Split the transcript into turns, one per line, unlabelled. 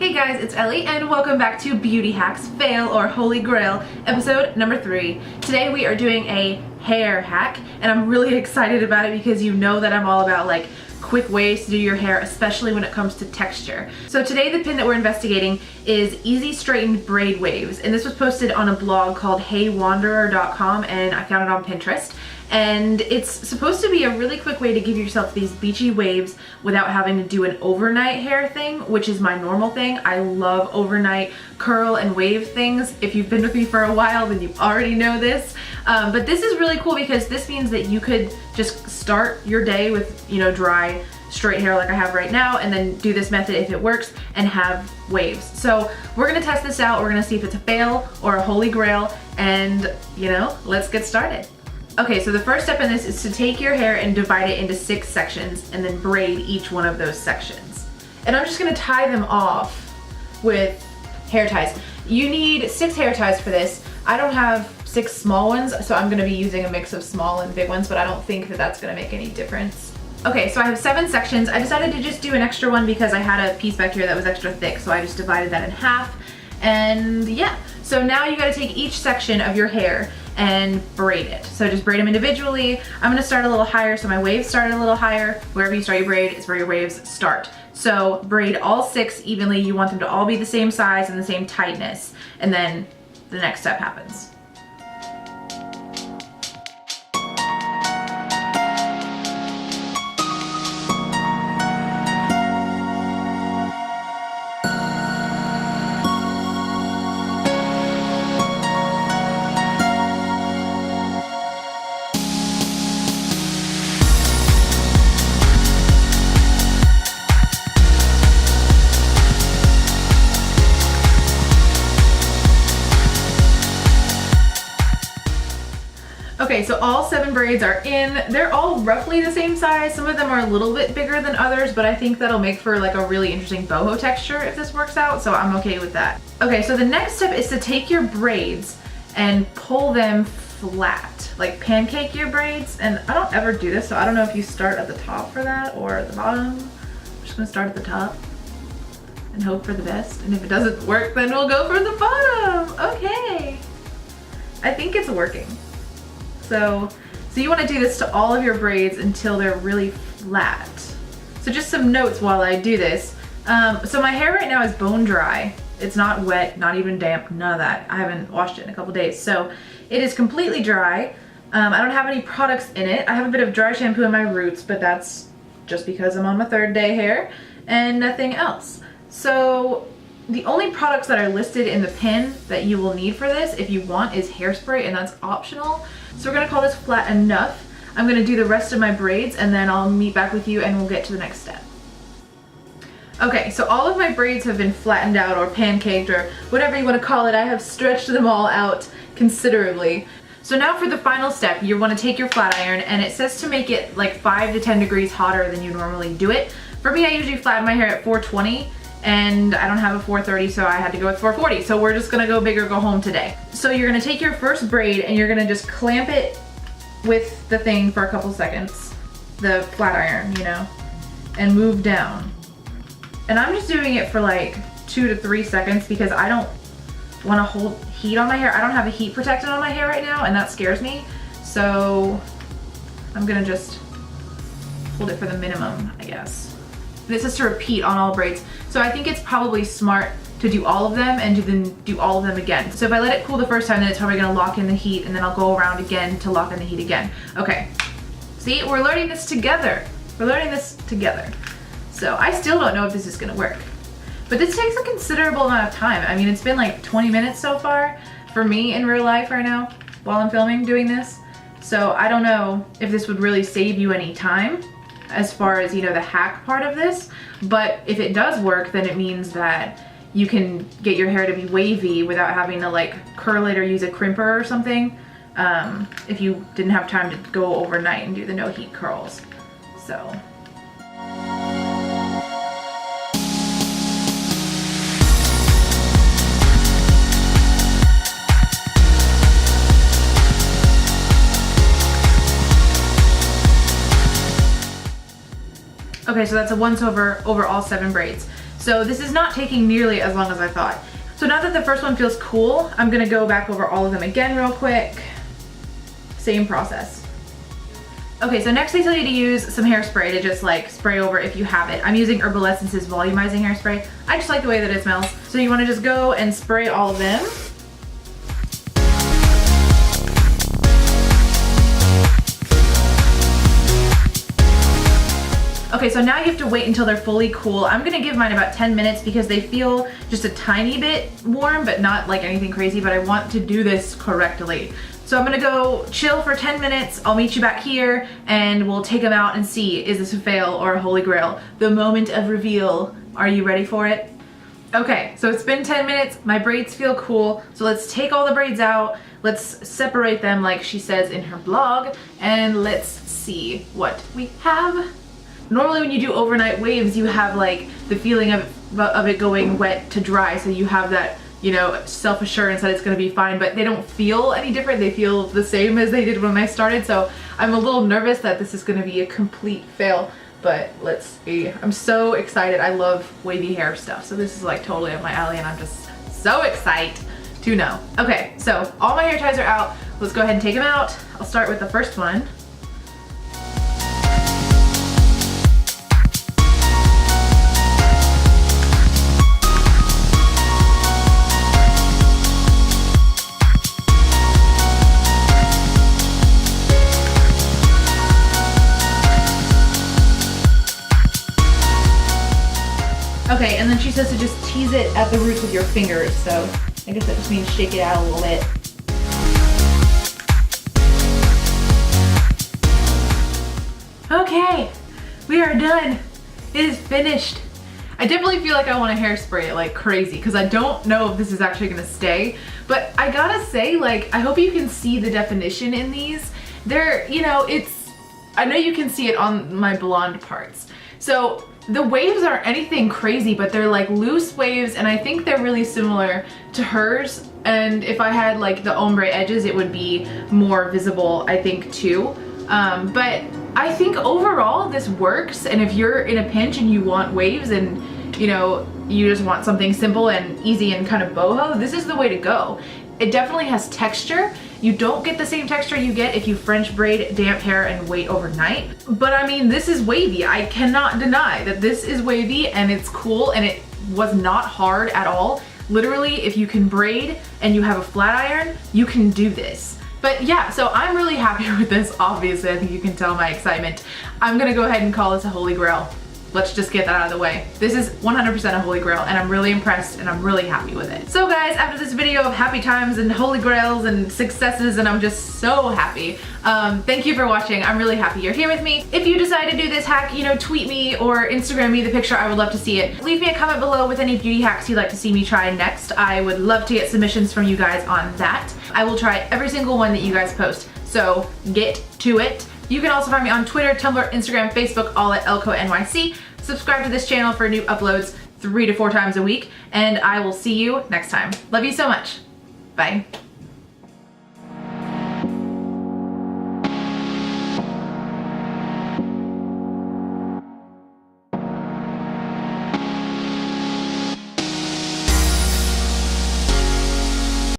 Hey guys, it's Ellie and welcome back to Beauty Hacks Fail or Holy Grail episode number 3. Today we are doing a hair hack and I'm really excited about it because you know that I'm all about like quick ways to do your hair, especially when it comes to texture. So today the pin that we're investigating is Easy Straightened Braid Waves, and this was posted on a blog called heywanderer.com and I found it on Pinterest. And it's supposed to be a really quick way to give yourself these beachy waves without having to do an overnight hair thing, which is my normal thing. I love overnight curl and wave things. If you've been with me for a while, then you already know this. But this is really cool because this means that you could just start your day with, you know, dry, straight hair like I have right now, and then do this method if it works and have waves. So we're gonna test this out. We're gonna see if it's a fail or a holy grail, and you know, let's get started. Okay, so the first step in this is to take your hair and divide it into 6 sections and then braid each one of those sections. And I'm just gonna tie them off with hair ties. You need 6 hair ties for this. I don't have 6 small ones, so I'm gonna be using a mix of small and big ones, but I don't think that that's gonna make any difference. Okay, so I have 7 sections. I decided to just do an extra one because I had a piece back here that was extra thick, so I just divided that in half. And yeah, so now you gotta take each section of your hair and braid it. So just braid them individually. I'm gonna start a little higher, so my waves started a little higher. Wherever you start your braid is where your waves start. So braid all 6 evenly. You want them to all be the same size and the same tightness. And then the next step happens. Okay, so all 7 braids are in. They're all roughly the same size. Some of them are a little bit bigger than others, but I think that'll make for like a really interesting boho texture if this works out, so I'm okay with that. Okay, so the next step is to take your braids and pull them flat, like pancake your braids. And I don't ever do this, so I don't know if you start at the top for that or at the bottom. I'm just gonna start at the top and hope for the best. And if it doesn't work, then we'll go for the bottom. Okay. I think it's working. So you want to do this to all of your braids until they're really flat. So just some notes while I do this. So my hair right now is bone dry. It's not wet, not even damp, none of that. I haven't washed it in a couple days. So it is completely dry. I don't have any products in it. I have a bit of dry shampoo in my roots, but that's just because I'm on my 3rd day hair and nothing else. So the only products that are listed in the pin that you will need for this, if you want, is hairspray, and that's optional. So we're gonna call this flat enough. I'm gonna do the rest of my braids and then I'll meet back with you and we'll get to the next step. Okay, so all of my braids have been flattened out or pancaked or whatever you wanna call it. I have stretched them all out considerably. So now for the final step, you wanna take your flat iron, and it says to make it like 5 to 10 degrees hotter than you normally do it. For me, I usually flatten my hair at 420. And I don't have a 430, so I had to go with 440. So we're just gonna go big or go home today. So you're gonna take your first braid and you're gonna just clamp it with the thing for a couple seconds, the flat iron, you know, and move down. And I'm just doing it for like 2 to 3 seconds because I don't wanna hold heat on my hair. I don't have a heat protectant on my hair right now, and that scares me. So I'm gonna just hold it for the minimum, I guess. This is to repeat on all braids. So I think it's probably smart to do all of them and to then do all of them again. So if I let it cool the first time, then it's probably gonna lock in the heat, and then I'll go around again to lock in the heat again. Okay, see, we're learning this together. We're learning this together. So I still don't know if this is gonna work. But this takes a considerable amount of time. I mean, it's been like 20 minutes so far for me in real life right now while I'm filming, doing this. So I don't know if this would really save you any time as far as, you know, the hack part of this, but if it does work, then it means that you can get your hair to be wavy without having to like curl it or use a crimper or something, if you didn't have time to go overnight and do the no heat curls. So Okay, so that's a once over all 7 braids. So this is not taking nearly as long as I thought. So now that the first one feels cool, I'm gonna go back over all of them again real quick. Same process. Okay, so next they tell you to use some hairspray to just like spray over if you have it. I'm using Herbal Essence's volumizing hairspray. I just like the way that it smells. So you wanna just go and spray all of them. Okay, so now you have to wait until they're fully cool. I'm gonna give mine about 10 minutes because they feel just a tiny bit warm, but not like anything crazy, but I want to do this correctly. So I'm gonna go chill for 10 minutes. I'll meet you back here and we'll take them out and see, is this a fail or a holy grail? The moment of reveal. Are you ready for it? Okay, so it's been 10 minutes. My braids feel cool. So let's take all the braids out. Let's separate them like she says in her blog, and let's see what we have. Normally when you do overnight waves, you have like the feeling of it going wet to dry, so you have that, you know, self-assurance that it's gonna be fine, but they don't feel any different. They feel the same as they did when I started, so I'm a little nervous that this is gonna be a complete fail, but let's see. I'm so excited. I love wavy hair stuff, so this is like totally up my alley, and I'm just so excited to know. Okay, so all my hair ties are out. Let's go ahead and take them out. I'll start with the first one. Okay, and then she says to just tease it at the roots with your fingers, so I guess that just means shake it out a little bit. Okay, we are done. It is finished. I definitely feel like I want to hairspray it like crazy because I don't know if this is actually gonna stay, but I gotta say, like, I hope you can see the definition in these. They're, you know, I know you can see it on my blonde parts. So the waves aren't anything crazy, but they're like loose waves, and I think they're really similar to hers. And if I had like the ombre edges, it would be more visible, I think, too. But I think overall this works, and if you're in a pinch and you want waves and, you know, you just want something simple and easy and kind of boho, this is the way to go. It definitely has texture. You don't get the same texture you get if you French braid damp hair and wait overnight. But I mean, this is wavy. I cannot deny that this is wavy, and it's cool, and it was not hard at all. Literally, if you can braid and you have a flat iron, you can do this. But yeah, so I'm really happy with this, obviously. I think you can tell my excitement. I'm gonna go ahead and call this a holy grail. Let's just get that out of the way. This is 100% a holy grail, and I'm really impressed and I'm really happy with it. So guys, after this video of happy times and holy grails and successes, and I'm just so happy, thank you for watching. I'm really happy you're here with me. If you decide to do this hack, you know, tweet me or Instagram me the picture. I would love to see it. Leave me a comment below with any beauty hacks you'd like to see me try next. I would love to get submissions from you guys on that. I will try every single one that you guys post, so get to it. You can also find me on Twitter, Tumblr, Instagram, Facebook, all at ElcoNYC. Subscribe to this channel for new uploads 3 to 4 times a week, and I will see you next time. Love you so much. Bye.